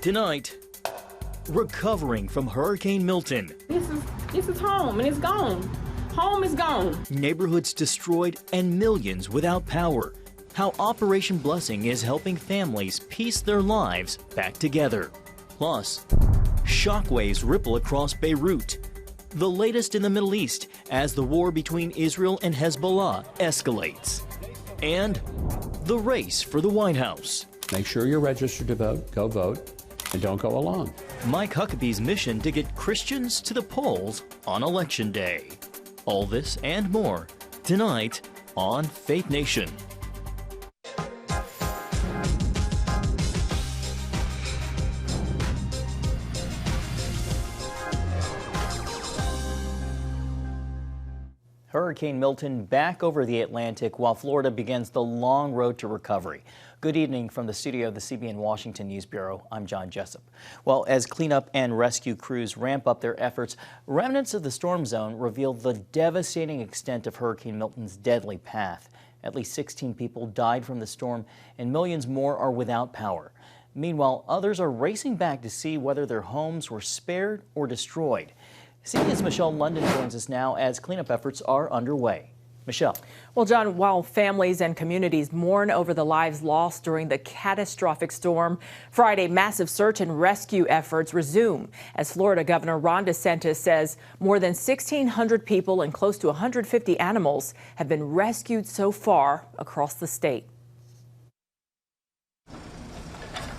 Tonight, recovering from Hurricane Milton. This is home, and it's gone. Home is gone. Neighborhoods destroyed and millions without power. How Operation Blessing is helping families piece their lives back together. Plus, shockwaves ripple across Beirut. The latest in the Middle East as the war between Israel and Hezbollah escalates. And the race for the White House. Make sure you're registered to vote. Go vote. And don't go alone. Mike Huckabee's mission to get Christians to the polls on Election Day. All this and more tonight on Faith Nation. Hurricane Milton back over the Atlantic while Florida begins the long road to recovery. Good evening from the studio of the CBN Washington News Bureau. I'm John Jessup. Well, as cleanup and rescue crews ramp up their efforts, remnants of the storm zone reveal the devastating extent of Hurricane Milton's deadly path. At least 16 people died from the storm and millions more are without power. Meanwhile, others are racing back to see whether their homes were spared or destroyed. CBN's Michelle London joins us now as cleanup efforts are underway. Michelle. Well, John, while families and communities mourn over the lives lost during the catastrophic storm, Friday massive search and rescue efforts resume as Florida Governor Ron DeSantis says more than 1,600 people and close to 150 animals have been rescued so far across the state.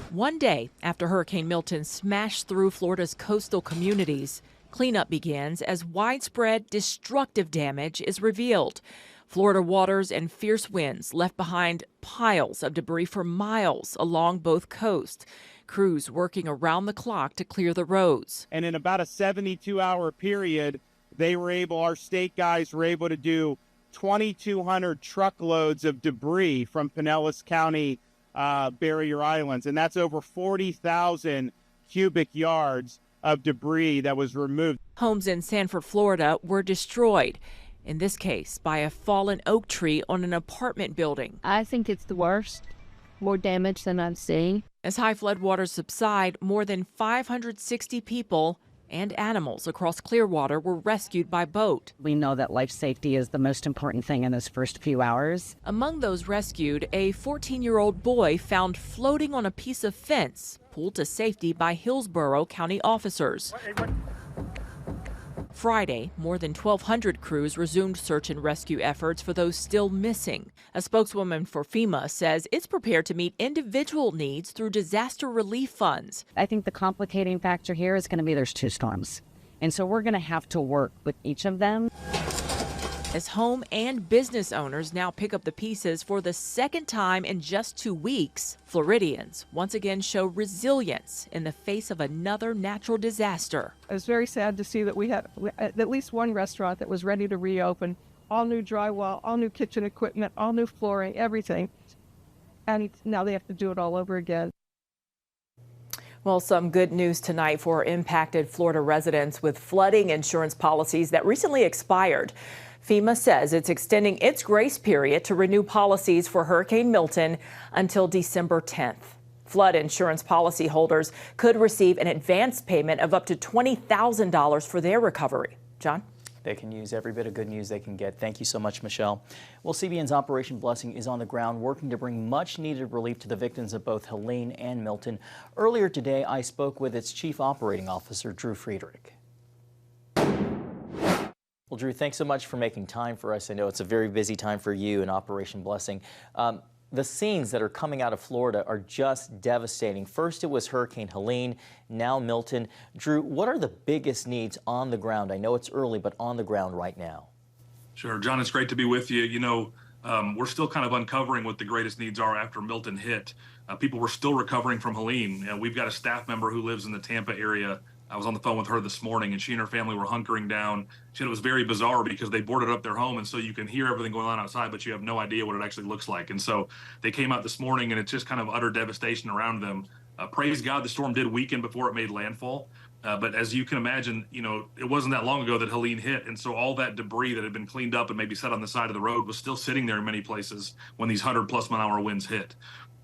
One day after Hurricane Milton smashed through Florida's coastal communities, cleanup begins as widespread destructive damage is revealed. Florida waters and fierce winds left behind piles of debris for miles along both coasts. Crews working around the clock to clear the roads. And in about a 72-hour period, our state guys were able to do 2,200 truckloads of debris from Pinellas County barrier islands. And that's over 40,000 cubic yards of debris that was removed. Homes in Sanford, Florida were destroyed, in this case by a fallen oak tree on an apartment building. I think it's the worst, more damage than I've seen. As high floodwaters subside, more than 560 people and animals across Clearwater were rescued by boat. We know that life safety is the most important thing in those first few hours. Among those rescued, a 14-year-old boy found floating on a piece of fence, pulled to safety by Hillsborough County officers. Friday, more than 1,200 crews resumed search and rescue efforts for those still missing. A spokeswoman for FEMA says it's prepared to meet individual needs through disaster relief funds. I think the complicating factor here is going to be there's two storms. And so we're going to have to work with each of them. As home and business owners now pick up the pieces for the second time in just 2 weeks, Floridians once again show resilience in the face of another natural disaster. It was very sad to see that we had at least one restaurant that was ready to reopen, all new drywall, all new kitchen equipment, all new flooring, everything. And now they have to do it all over again. Well, some good news tonight for impacted Florida residents with flooding insurance policies that recently expired. FEMA says it's extending its grace period to renew policies for Hurricane Milton until December 10th. Flood insurance policyholders could receive an advance payment of up to $20,000 for their recovery. John? They can use every bit of good news they can get. Thank you so much, Michelle. Well, CBN's Operation Blessing is on the ground working to bring much needed relief to the victims of both Helene and Milton. Earlier today, I spoke with its Chief Operating Officer, Drew Friedrich. Well, Drew, thanks so much for making time for us. I know it's a very busy time for you in Operation Blessing. The scenes that are coming out of Florida are just devastating. First, it was Hurricane Helene, now Milton. Drew, what are the biggest needs on the ground? I know it's early, but on the ground right now. Sure, John, it's great to be with you. You know, we're still kind of uncovering what the greatest needs are after Milton hit. People were still recovering from Helene. We've got a staff member who lives in the Tampa area. I was on the phone with her this morning, and she and her family were hunkering down. She said it was very bizarre because they boarded up their home, and so you can hear everything going on outside, but you have no idea what it actually looks like. And so they came out this morning, and it's just kind of utter devastation around them. Praise God, the storm did weaken before it made landfall. But as you can imagine, you know, it wasn't that long ago that Helene hit. And so all that debris that had been cleaned up and maybe set on the side of the road was still sitting there in many places when these 100+ mile-an-hour winds hit.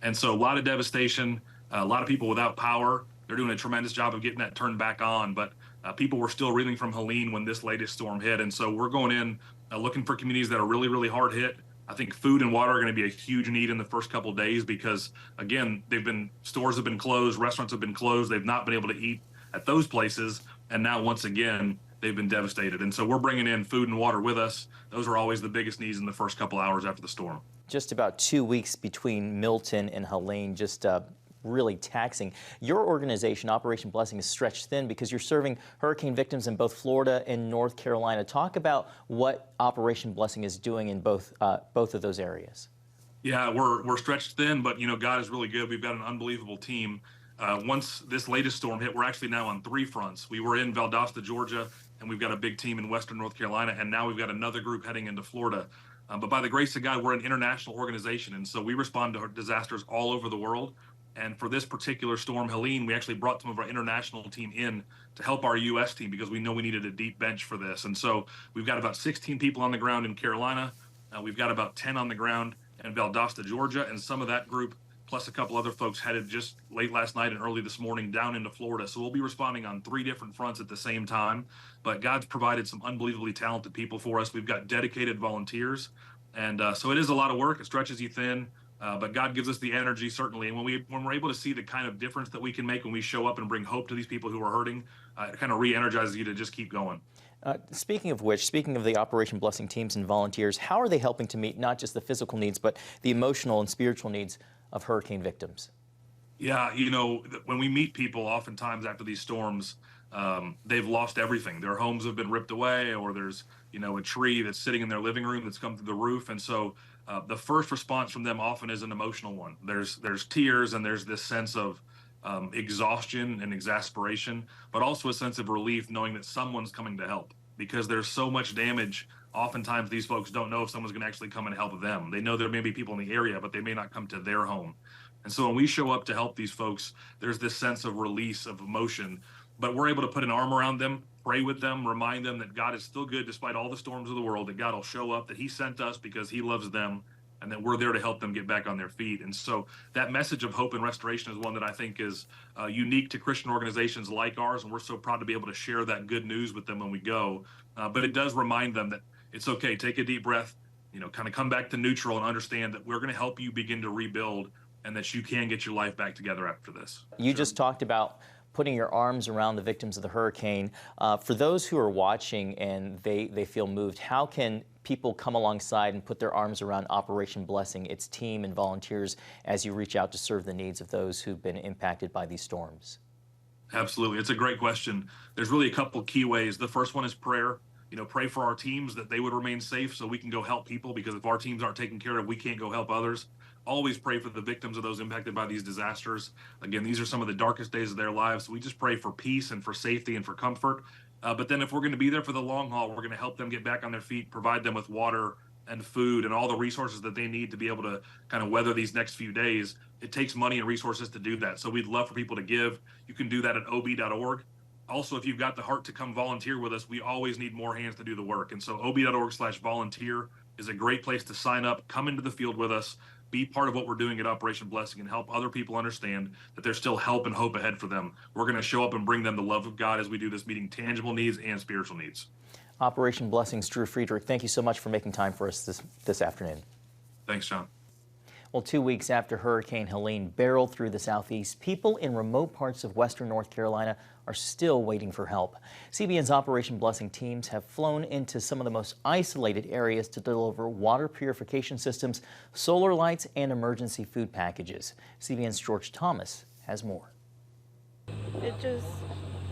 And so a lot of devastation, a lot of people without power. they're doing a tremendous job of getting that turned back on. But people were still reeling from Helene when this latest storm hit. And so we're going in looking for communities that are really, really hard hit. I think food and water are going to be a huge need in the first couple of days because, again, stores have been closed, restaurants have been closed. They've not been able to eat at those places. And now, once again, they've been devastated. And so we're bringing in food and water with us. Those are always the biggest needs in the first couple hours after the storm. Just about 2 weeks between Milton and Helene, just really taxing. Your organization, Operation Blessing, is stretched thin because you're serving hurricane victims in both Florida and North Carolina. Talk about what Operation Blessing is doing in both of those areas. Yeah, we're stretched thin, but God is really good. We've got an unbelievable team. Once this latest storm hit, we're actually now on 3 fronts. We were in Valdosta, Georgia, and we've got a big team in Western North Carolina, and now we've got another group heading into Florida. But by the grace of God, we're an international organization, and so we respond to disasters all over the world. And for this particular storm, Helene, we actually brought some of our international team in to help our U.S. team because we know we needed a deep bench for this. And so we've got about 16 people on the ground in Carolina. We've got about 10 on the ground in Valdosta, Georgia, and some of that group, plus a couple other folks, headed just late last night and early this morning down into Florida. So we'll be responding on 3 different fronts at the same time. But God's provided some unbelievably talented people for us. We've got dedicated volunteers. And so it is a lot of work. It stretches you thin. But God gives us the energy, certainly. And when we're able to see the kind of difference that we can make when we show up and bring hope to these people who are hurting, it kind of re-energizes you to just keep going. Speaking of which, speaking of the Operation Blessing teams and volunteers, how are they helping to meet not just the physical needs, but the emotional and spiritual needs of hurricane victims? Yeah, when we meet people, oftentimes after these storms, they've lost everything. Their homes have been ripped away, or there's, a tree that's sitting in their living room that's come through the roof. And so the first response from them often is an emotional one. There's tears, and there's this sense of exhaustion and exasperation, but also a sense of relief knowing that someone's coming to help, because there's so much damage. Oftentimes these folks don't know if someone's going to actually come and help them. They know there may be people in the area, but they may not come to their home. And so when we show up to help these folks, there's this sense of release, of emotion, but we're able to put an arm around them, pray with them, remind them that God is still good despite all the storms of the world, that God will show up, that he sent us because he loves them, and that we're there to help them get back on their feet. And so that message of hope and restoration is one that I think is unique to Christian organizations like ours, and we're so proud to be able to share that good news with them when we go. But it does remind them that it's okay, take a deep breath, kind of come back to neutral and understand that we're going to help you begin to rebuild, and that you can get your life back together after this. You just talked about putting your arms around the victims of the hurricane. For those who are watching and they feel moved, how can people come alongside and put their arms around Operation Blessing, its team and volunteers, as you reach out to serve the needs of those who've been impacted by these storms? Absolutely. It's a great question. There's really a couple key ways. The first one is prayer. Pray for our teams that they would remain safe so we can go help people, because if our teams aren't taken care of, we can't go help others. Always pray for the victims of those impacted by these disasters. Again, these are some of the darkest days of their lives. So we just pray for peace and for safety and for comfort. But then if we're going to be there for the long haul, we're going to help them get back on their feet, provide them with water and food and all the resources that they need to be able to kind of weather these next few days. It takes money and resources to do that. So we'd love for people to give. You can do that at ob.org. Also, if you've got the heart to come volunteer with us, we always need more hands to do the work. And so ob.org/volunteer is a great place to sign up, come into the field with us, be part of what we're doing at Operation Blessing, and help other people understand that there's still help and hope ahead for them. We're going to show up and bring them the love of God as we do this, meeting tangible needs and spiritual needs. Operation Blessing's Drew Friedrich, thank you so much for making time for us this afternoon. Thanks, John. Well, 2 weeks after Hurricane Helene barreled through the southeast, people in remote parts of western North Carolina are still waiting for help. CBN's Operation Blessing teams have flown into some of the most isolated areas to deliver water purification systems, solar lights, and emergency food packages. CBN's George Thomas has more.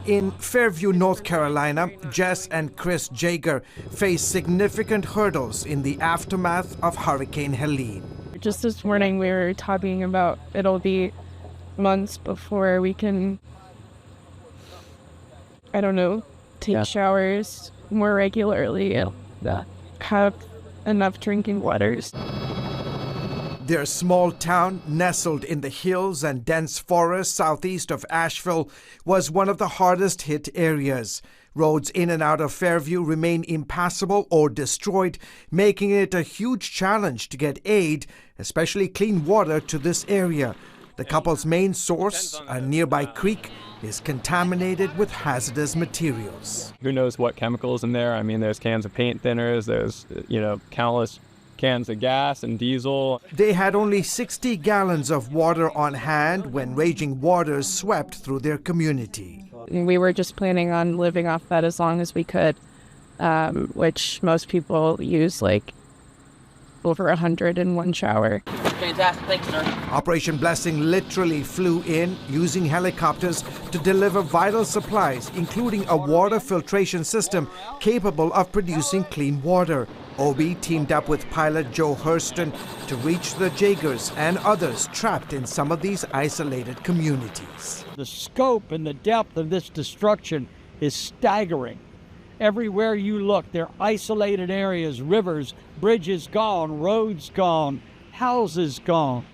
In Fairview, North Carolina, Jess and Chris Jager face significant hurdles in the aftermath of Hurricane Helene. Just this morning we were talking about it'll be months before we can, take showers more regularly and have enough drinking waters. Their small town, nestled in the hills and dense forest southeast of Asheville, was one of the hardest hit areas. Roads in and out of Fairview remain impassable or destroyed, making it a huge challenge to get aid, especially clean water, to this area. The couple's main source, a nearby creek, is contaminated with hazardous materials. Who knows what chemicals in there? I mean, there's cans of paint thinners, there's, countless cans of gas and diesel. They had only 60 gallons of water on hand when raging waters swept through their community. We were just planning on living off that as long as we could, which most people use like over 100 in one shower. Fantastic, thanks, sir. Operation Blessing literally flew in using helicopters to deliver vital supplies, including a water filtration system capable of producing clean water. OB teamed up with pilot Joe Hurston to reach the Jaegers and others trapped in some of these isolated communities. The scope and the depth of this destruction is staggering. Everywhere you look, there are isolated areas, rivers, bridges gone, roads gone, houses gone.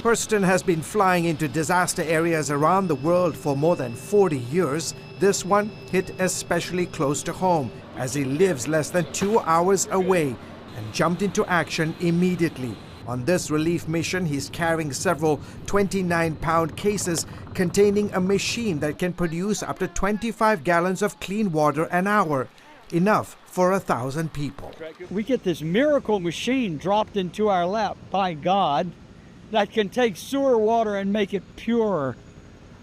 Hurston has been flying into disaster areas around the world for more than 40 years. This one hit especially close to home, as he lives less than 2 hours away, and jumped into action immediately. On this relief mission, he's carrying several 29-pound cases containing a machine that can produce up to 25 gallons of clean water an hour, enough for 1,000 people. We get this miracle machine dropped into our lap by God that can take sewer water and make it purer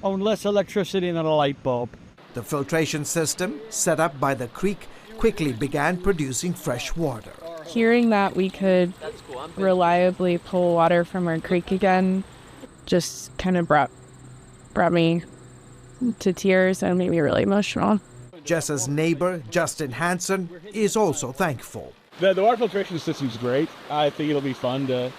on less electricity than a light bulb. The filtration system, set up by the creek, quickly began producing fresh water. Hearing that we could reliably pull water from our creek again just kind of brought me to tears and made me really emotional. Jessa's neighbor, Justin Hansen, is also thankful. The water filtration system is great. I think it'll be fun to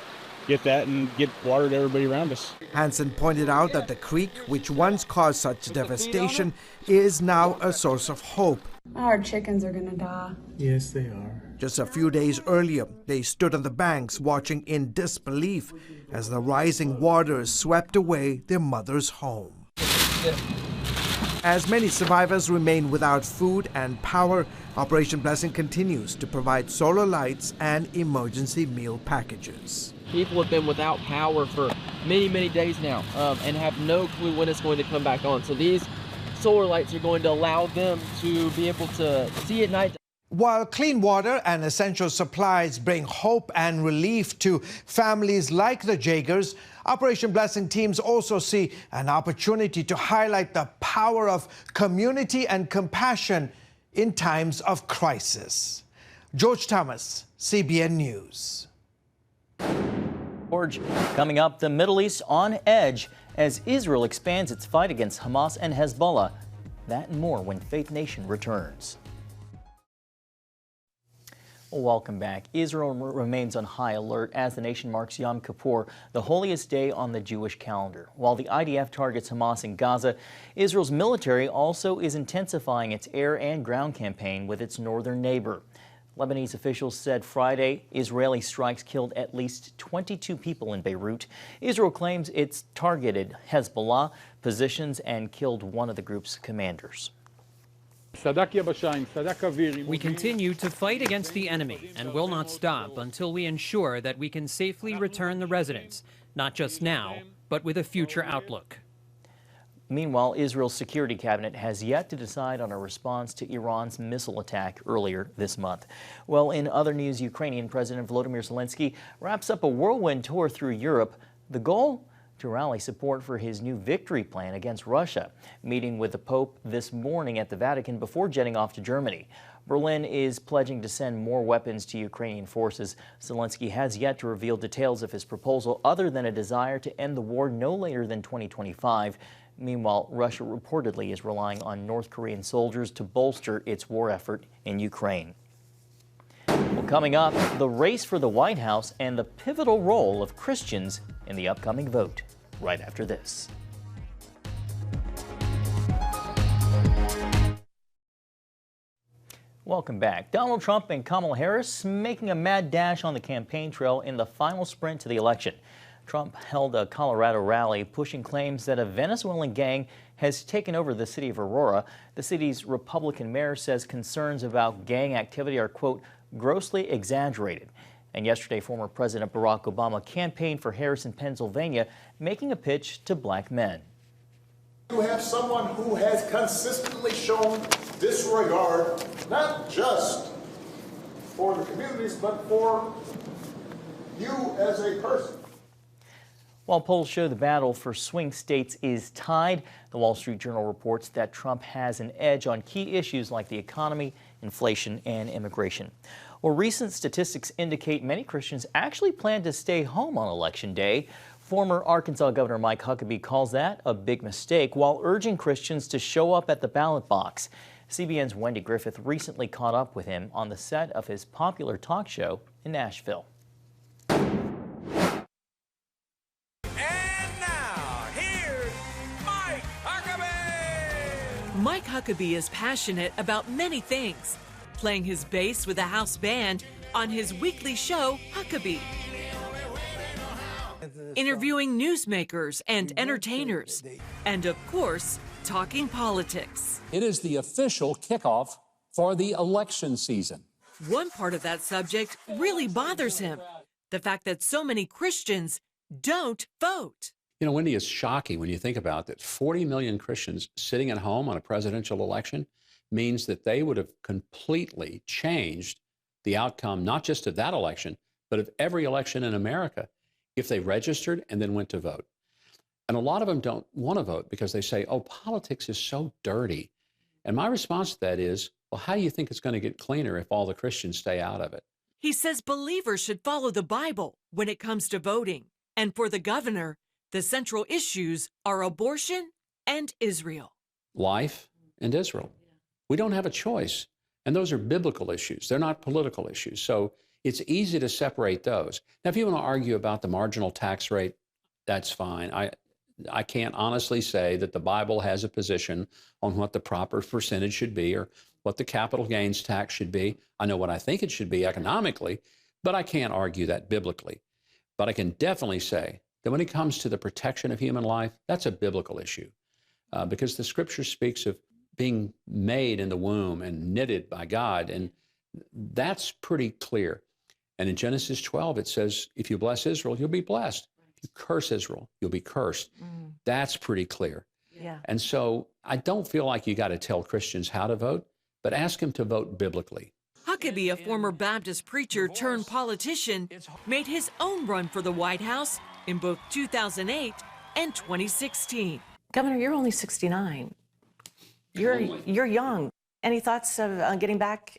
get that and get water to everybody around us. Hansen pointed out that the creek, which once caused such devastation, is now a source of hope. Our chickens are gonna die. Yes, they are. Just a few days earlier, they stood on the banks watching in disbelief as the rising waters swept away their mother's home. As many survivors remain without food and power, Operation Blessing continues to provide solar lights and emergency meal packages. People have been without power for many, many days now and have no clue when it's going to come back on. So these solar lights are going to allow them to be able to see at night. While clean water and essential supplies bring hope and relief to families like the Jaegers, Operation Blessing teams also see an opportunity to highlight the power of community and compassion in times of crisis. George Thomas, CBN News. George, coming up, the Middle East on edge as Israel expands its fight against Hamas and Hezbollah. That and more when Faith Nation returns. Welcome back. Israel remains on high alert as the nation marks Yom Kippur, the holiest day on the Jewish calendar. While the IDF targets Hamas in Gaza, Israel's military also is intensifying its air and ground campaign with its northern neighbor. Lebanese officials said Friday Israeli strikes killed at least 22 people in Beirut. Israel claims it's targeted Hezbollah positions and killed one of the group's commanders. We continue to fight against the enemy and will not stop until we ensure that we can safely return the residents, not just now, but with a future outlook. Meanwhile, Israel's security cabinet has yet to decide on a response to Iran's missile attack earlier this month. Well, in other news, Ukrainian President Volodymyr Zelensky wraps up a whirlwind tour through Europe. The goal? To rally support for his new victory plan against Russia, meeting with the Pope this morning at the Vatican before jetting off to Germany. Berlin is pledging to send more weapons to Ukrainian forces. Zelensky has yet to reveal details of his proposal other than a desire to end the war no later than 2025. Meanwhile, Russia reportedly is relying on North Korean soldiers to bolster its war effort in Ukraine. Well, coming up, the race for the White House and the pivotal role of Christians in the upcoming vote, right after this. Welcome back. Donald Trump and Kamala Harris making a mad dash on the campaign trail in the final sprint to the election. Trump held a Colorado rally pushing claims that a Venezuelan gang has taken over the city of Aurora. The city's Republican mayor says concerns about gang activity are, quote, grossly exaggerated. And yesterday, former President Barack Obama campaigned for Harris in Pennsylvania, making a pitch to black men. You have someone who has consistently shown disregard, not just for the communities, but for you as a person. While polls show the battle for swing states is tied, the Wall Street Journal reports that Trump has an edge on key issues like the economy, inflation, and immigration. Well, recent statistics indicate many Christians actually plan to stay home on Election Day. Former Arkansas Governor Mike Huckabee calls that a big mistake while urging Christians to show up at the ballot box. CBN's Wendy Griffith recently caught up with him on the set of his popular talk show in Nashville. Mike Huckabee is passionate about many things, playing his bass with a house band on his weekly show, Huckabee, interviewing newsmakers and entertainers, and of course, talking politics. It is the official kickoff for the election season. One part of that subject really bothers him, the fact that so many Christians don't vote. You know, Wendy, it's shocking when you think about that 40 million Christians sitting at home on a presidential election means that they would have completely changed the outcome, not just of that election, but of every election in America if they registered and then went to vote. And a lot of them don't want to vote because they say, oh, politics is so dirty. And my response to that is, well, how do you think it's going to get cleaner if all the Christians stay out of it? He says believers should follow the Bible when it comes to voting. And for the governor, the central issues are abortion and Israel. Life and Israel. We don't have a choice. And those are biblical issues. They're not political issues. So it's easy to separate those. Now, if you want to argue about the marginal tax rate, that's fine. I can't honestly say that the Bible has a position on what the proper percentage should be or what the capital gains tax should be. I know what I think it should be economically, but I can't argue that biblically. But I can definitely say that when it comes to the protection of human life, that's a biblical issue because the scripture speaks of being made in the womb and knitted by God, and that's pretty clear. And in Genesis 12, it says, if you bless Israel, you'll be blessed. If you curse Israel, you'll be cursed. That's pretty clear. Yeah. And so I don't feel like you got to tell Christians how to vote, but ask them to vote biblically. Huckabee, a former Baptist preacher turned politician, made his own run for the White House in both 2008 and 2016. Governor, you're only 69. You're young. Any thoughts of getting back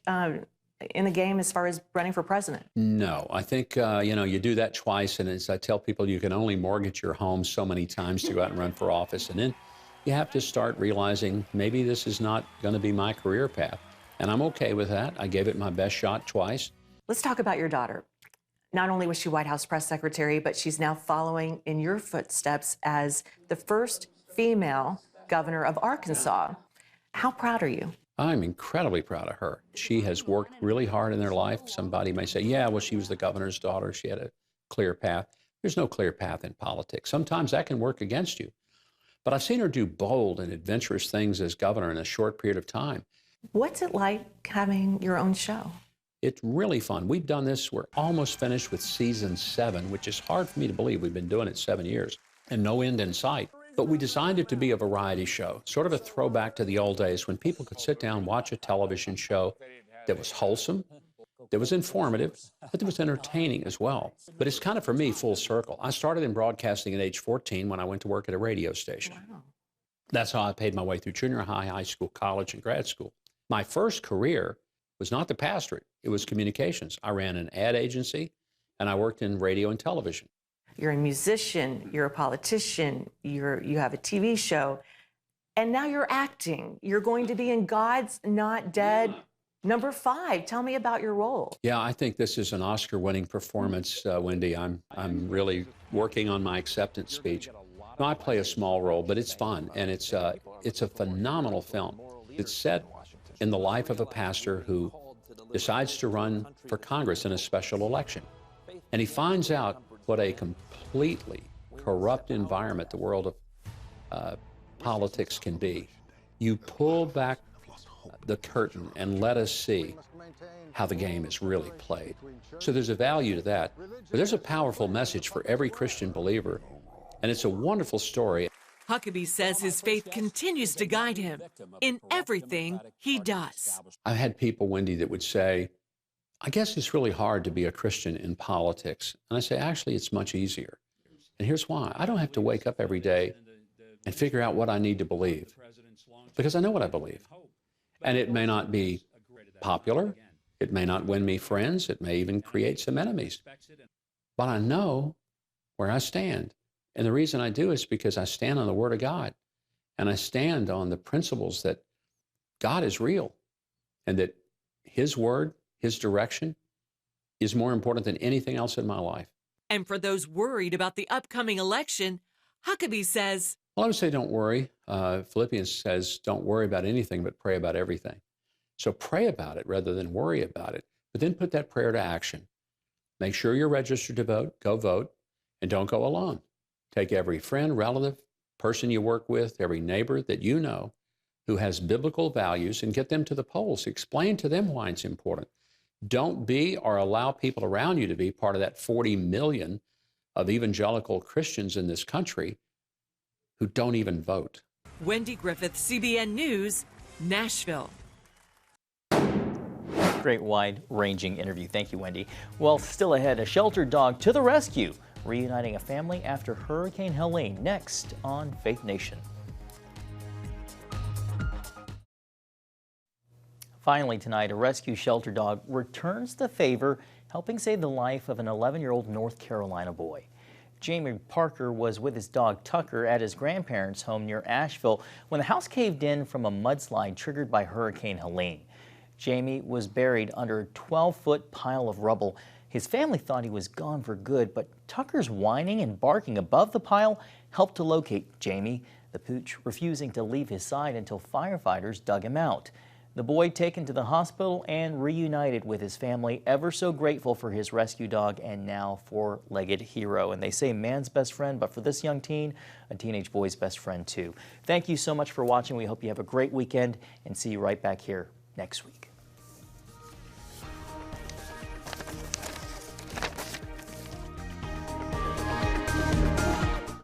in the game as far as running for president? No, I think, you do that twice. And as I tell people, you can only mortgage your home so many times to go out and run for office. And then you have to start realizing maybe this is not going to be my career path. And I'm okay with that. I gave it my best shot twice. Let's talk about your daughter. Not only was she White House press secretary, but she's now following in your footsteps as the first female governor of Arkansas. How proud are you? I'm incredibly proud of her. She has worked really hard in her life. Somebody may say, yeah, well, she was the governor's daughter. She had a clear path. There's no clear path in politics. Sometimes that can work against you. But I've seen her do bold and adventurous things as governor in a short period of time. What's it like having your own show? It's really fun. We've done this. We're almost finished with season 7, which is hard for me to believe. We've been doing it 7 years and no end in sight. But we designed it to be a variety show, sort of a throwback to the old days when people could sit down, watch a television show that was wholesome, that was informative, but that was entertaining as well. But it's kind of, for me, full circle. I started in broadcasting at age 14 when I went to work at a radio station. Wow. That's how I paid my way through junior high, high school, college, and grad school. My first career was not the pastorate. It was communications. I ran an ad agency, and I worked in radio and television. You're a musician, you're a politician, you have a TV show, and now you're acting. You're going to be in God's Not Dead #5. Tell me about your role. Yeah, I think this is an Oscar-winning performance, Wendy. I'm really working on my acceptance speech. No, I play a small role, but it's fun, and it's a phenomenal film. It's set in the life of a pastor who decides to run for Congress in a special election, and he finds out what a completely corrupt environment the world of politics can be. You pull back the curtain and let us see how the game is really played. So there's a value to that. But there's a powerful message for every Christian believer, and it's a wonderful story. Huckabee says his faith continues to guide him in everything he does. I've had people, Wendy, that would say, I guess it's really hard to be a Christian in politics. And I say, actually, it's much easier. And here's why. I don't have to wake up every day and figure out what I need to believe, because I know what I believe. And it may not be popular. It may not win me friends. It may even create some enemies. But I know where I stand. And the reason I do is because I stand on the Word of God. And I stand on the principles that God is real and that His Word, His direction is more important than anything else in my life. And for those worried about the upcoming election, Huckabee says, well, I would say don't worry. Philippians says don't worry about anything but pray about everything. So pray about it rather than worry about it. But then put that prayer to action. Make sure you're registered to vote. Go vote. And don't go alone. Take every friend, relative, person you work with, every neighbor that you know who has biblical values and get them to the polls. Explain to them why it's important. Don't be or allow people around you to be part of that 40 million of evangelical Christians in this country who don't even vote. Wendy Griffith, CBN News, Nashville. Great wide-ranging interview. Thank you, Wendy. Well, still ahead, a shelter dog to the rescue, reuniting a family after Hurricane Helene. Next on Faith Nation. Finally tonight, a rescue shelter dog returns the favor, helping save the life of an 11-year-old North Carolina boy. Jamie Parker was with his dog Tucker at his grandparents' home near Asheville when the house caved in from a mudslide triggered by Hurricane Helene. Jamie was buried under a 12-foot pile of rubble. His family thought he was gone for good, but Tucker's whining and barking above the pile helped to locate Jamie, the pooch refusing to leave his side until firefighters dug him out. The boy taken to the hospital and reunited with his family, ever so grateful for his rescue dog and now four-legged hero. And they say man's best friend, but for this young teen, a teenage boy's best friend too. Thank you so much for watching. We hope you have a great weekend and see you right back here next week.